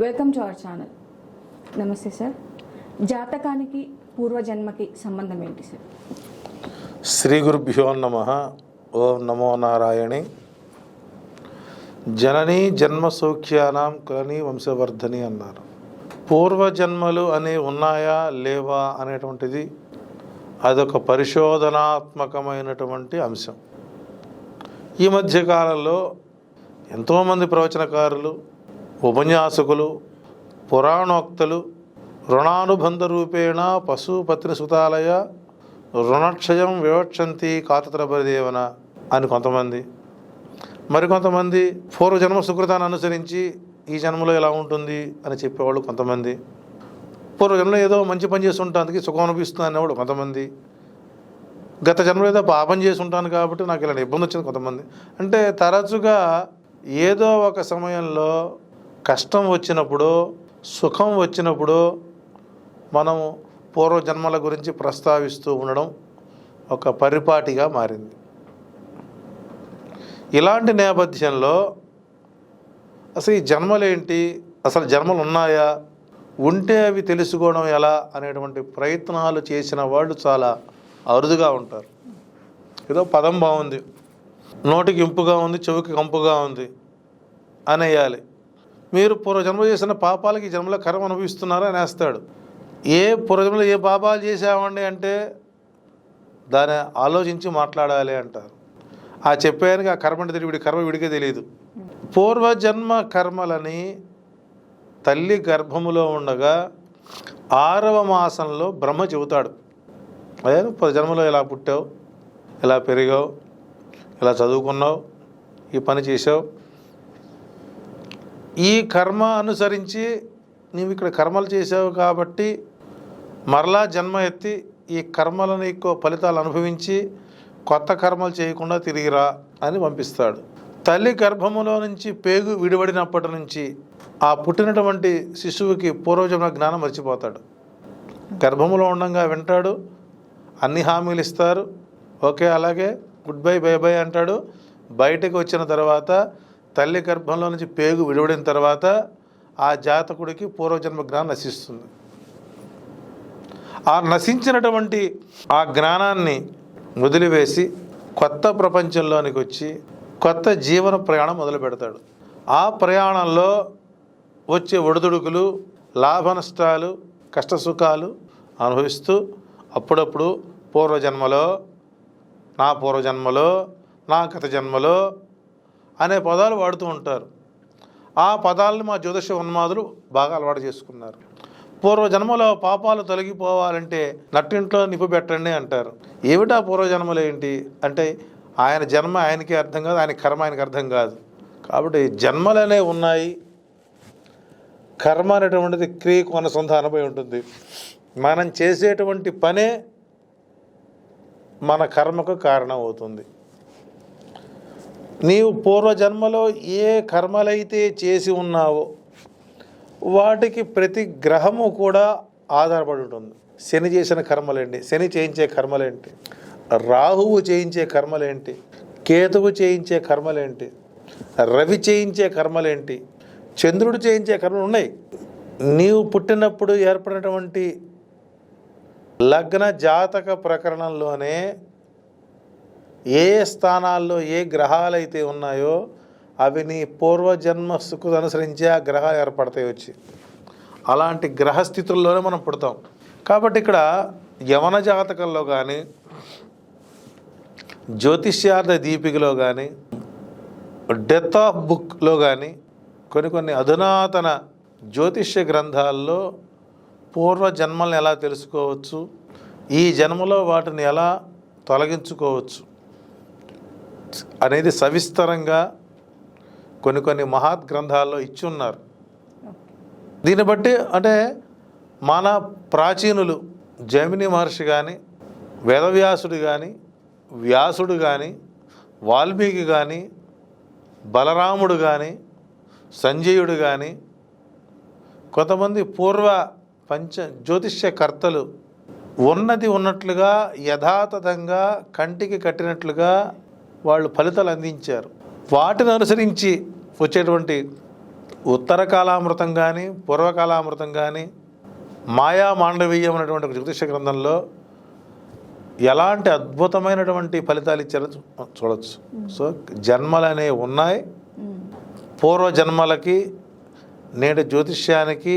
Welcome to our channel. నమస్తే sir. జాతకానికి పూర్వజన్మకి సంబంధం ఏంటి సార్? శ్రీ గురుభ్యో నమః. ఓం నమో నారాయణి. జననీ జన్మ సౌఖ్యానాం కులని వంశవర్ధని అన్నారు. పూర్వజన్మలు అని ఉన్నాయా లేవా అనేటువంటిది అదొక పరిశోధనాత్మకమైనటువంటి అంశం. ఈ మధ్యకాలంలో ఎంతోమంది ప్రవచనకారులు, ఉపన్యాసకులు, పురాణోక్తలు రుణానుబంధ రూపేణ పశుపత్ని సుతాలయ రుణక్షయం వివక్షంతి కాతత్రబరిదేవన అని కొంతమంది, మరికొంతమంది పూర్వజన్మ సుకృతాన్ని అనుసరించి ఈ జన్మలో ఎలా ఉంటుంది అని చెప్పేవాళ్ళు కొంతమంది, పూర్వజన్మలో ఏదో మంచి పని చేసి ఉంటానికి సుఖం అనిపిస్తుంది అనేవాడు కొంతమంది, గత జన్మలో ఏదో పాపం చేసి ఉంటాను కాబట్టి నాకు ఇలాంటి ఇబ్బంది వచ్చింది కొంతమంది. అంటే తరచుగా ఏదో ఒక సమయంలో కష్టం వచ్చినప్పుడు, సుఖం వచ్చినప్పుడు మనం పూర్వజన్మల గురించి ప్రస్తావిస్తూ ఉండడం ఒక పరిపాటిగా మారింది. ఇలాంటి నేపథ్యంలో అసలు ఈ జన్మలేంటి, అసలు జన్మలు ఉన్నాయా, ఉంటే అవి తెలుసుకోవడం ఎలా అనేటువంటి ప్రయత్నాలు చేసిన వాళ్ళు చాలా అరుదుగా ఉంటారు. ఏదో పదం బాగుంది, నోటికి ఇంపుగా ఉంది, చెవికి కంపుగా ఉంది అనేయాలి. మీరు పూర్వజన్మ చేసిన పాపాలకి ఈ జన్మలో కర్మ అనుభవిస్తున్నారా అనేస్తాడు. ఏ పూర్వజన్మలో ఏ పాపాలు చేసామండి అంటే దాన్ని ఆలోచించి మాట్లాడాలి అంటారు. ఆ చెప్పానికి ఆ కర్మ అంటే వీడి కర్మ వీడికే తెలియదు. పూర్వజన్మ కర్మలని తల్లి గర్భములో ఉండగా 6వ మాసంలో బ్రహ్మ చెబుతాడు. అదే జన్మలో ఇలా పుట్టావు, ఇలా పెరిగావు, ఇలా చదువుకున్నావు, ఈ పని చేసావు, ఈ కర్మ అనుసరించి నీవు ఇక్కడ కర్మలు చేసావు కాబట్టి మరలా జన్మ ఎత్తి ఈ కర్మలను ఎక్కువ ఫలితాలు అనుభవించి కొత్త కర్మలు చేయకుండా తిరిగిరా అని పంపిస్తాడు. తల్లి గర్భములో నుంచి పేగు విడిపడినప్పటి నుంచి ఆ పుట్టినటువంటి శిశువుకి పూర్వజన్మ జ్ఞానం మర్చిపోతాడు. గర్భములో ఉండగా వింటాడు, అన్ని హామీలు ఇస్తారు, ఓకే అలాగే గుడ్ బై బై బై అంటాడు. బయటకు వచ్చిన తర్వాత తల్లి గర్భంలో నుంచి పేగు విడిపడిన తర్వాత ఆ జాతకుడికి పూర్వజన్మ జ్ఞానం నశిస్తుంది. ఆ నశించినటువంటి ఆ జ్ఞానాన్ని వదిలివేసి కొత్త ప్రపంచంలోనికి వచ్చి కొత్త జీవన ప్రయాణం మొదలు పెడతాడు. ఆ ప్రయాణంలో వచ్చే ఒడిదుడుకులు, లాభ నష్టాలు, కష్టసుఖాలు అనుభవిస్తూ అప్పుడప్పుడు పూర్వజన్మలో, నా పూర్వజన్మలో, నా గత జన్మలో అనే పదాలు వాడుతూ ఉంటారు. ఆ పదాలను మా జ్యోతిష ఉన్మాదులు బాగా అలవాటు చేసుకున్నారు. పూర్వజన్మలో పాపాలు తొలగిపోవాలంటే నట్టింట్లో నిప్పు పెట్టండి అంటారు. ఏమిటా పూర్వజన్మలు ఏంటి అంటే ఆయన జన్మ ఆయనకే అర్థం కాదు, ఆయన కర్మ ఆయనకి అర్థం కాదు. కాబట్టి జన్మలనే ఉన్నాయి, కర్మ అనేటువంటిది క్రియకు అనుసంధానమై ఉంటుంది. మనం చేసేటువంటి పనే మన కర్మకు కారణం అవుతుంది. నీవు పూర్వజన్మలో ఏ కర్మలైతే చేసి ఉన్నావో వాటికి ప్రతి గ్రహము కూడా ఆధారపడి ఉంటుంది. శని చేసిన కర్మలేంటి, శని చేయించే కర్మలేంటి, రాహువు చేయించే కర్మలేంటి, కేతువు చేయించే కర్మలేంటి, రవి చేయించే కర్మలేంటి, చంద్రుడు చేయించే కర్మలు ఉన్నాయి. నీవు పుట్టినప్పుడు ఏర్పడినటువంటి లగ్న జాతక ప్రకరణంలోనే ఏ స్థానాల్లో ఏ గ్రహాలైతే ఉన్నాయో అవి నీ పూర్వజన్మ సుఖం అనుసరించి ఆ గ్రహాలు ఏర్పడతాయి వచ్చి. అలాంటి గ్రహస్థితుల్లోనే మనం పుడతాం. కాబట్టి ఇక్కడ యవన జాతకంలో కానీ, జ్యోతిష్యార్థ దీపికలో కానీ, డెత్ ఆఫ్ బుక్లో కానీ, కొన్ని అధునాతన జ్యోతిష్య గ్రంథాల్లో పూర్వజన్మల్ని ఎలా తెలుసుకోవచ్చు, ఈ జన్మలో వాటిని ఎలా తొలగించుకోవచ్చు అనేది సవిస్తరంగా కొన్ని మహత్ గ్రంథాల్లో ఇచ్చి ఉన్నారు. దీన్ని బట్టి అంటే మన ప్రాచీనులు జైమిని మహర్షి కానీ, వేదవ్యాసుడు కానీ, వ్యాసుడు కానీ, వాల్మీకి కానీ, బలరాముడు కానీ, సంజయుడు కానీ, కొంతమంది పూర్వ జ్యోతిష్యకర్తలు ఉన్నది ఉన్నట్లుగా యథాతథంగా కంటికి కట్టినట్లుగా వాళ్ళు ఫలితాలు అందించారు. వాటిని అనుసరించి వచ్చేటువంటి ఉత్తర కాలామృతం కానీ పూర్వకాలామృతం కానీ మాయా మాండవీయం అనేటువంటి ఒక జ్యోతిష గ్రంథంలో ఎలాంటి అద్భుతమైనటువంటి ఫలితాలు ఇచ్చారో చూడవచ్చు. సో జన్మలు అనేవి ఉన్నాయి. పూర్వ జన్మలకి నేటి జ్యోతిష్యానికి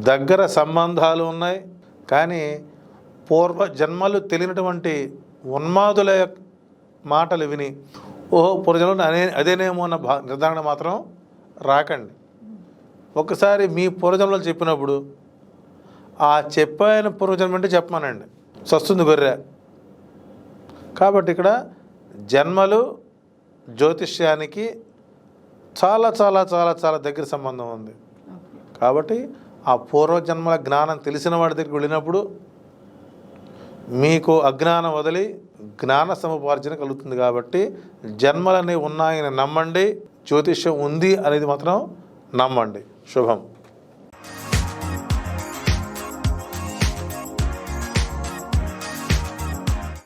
దగ్గర సంబంధాలు ఉన్నాయి. కానీ పూర్వ జన్మలు తెలియనటువంటి ఉన్మాదుల మాటలు విని ఓహో పూర్వజన్మలు అదేనేమో అన్న నిర్ధారణ మాత్రం రాకండి. ఒకసారి మీ పూర్వజన్మలు చెప్పినప్పుడు ఆ చెప్పైన పూర్వజన్మ అంటే చెప్పమానండి, వస్తుంది గొర్రె. కాబట్టి ఇక్కడ జన్మలు జ్యోతిష్యానికి చాలా చాలా చాలా చాలా దగ్గర సంబంధం ఉంది. కాబట్టి ఆ పూర్వజన్మల జ్ఞానం తెలిసిన వాడి దగ్గరికి వెళ్ళినప్పుడు మీకు అజ్ఞానం వదిలి జ్ఞాన సముపార్జన కలుగుతుంది. కాబట్టి జన్మలనేవి ఉన్నాయని నమ్మండి, జ్యోతిష్యం ఉంది అనేది మాత్రం నమ్మండి. శుభం.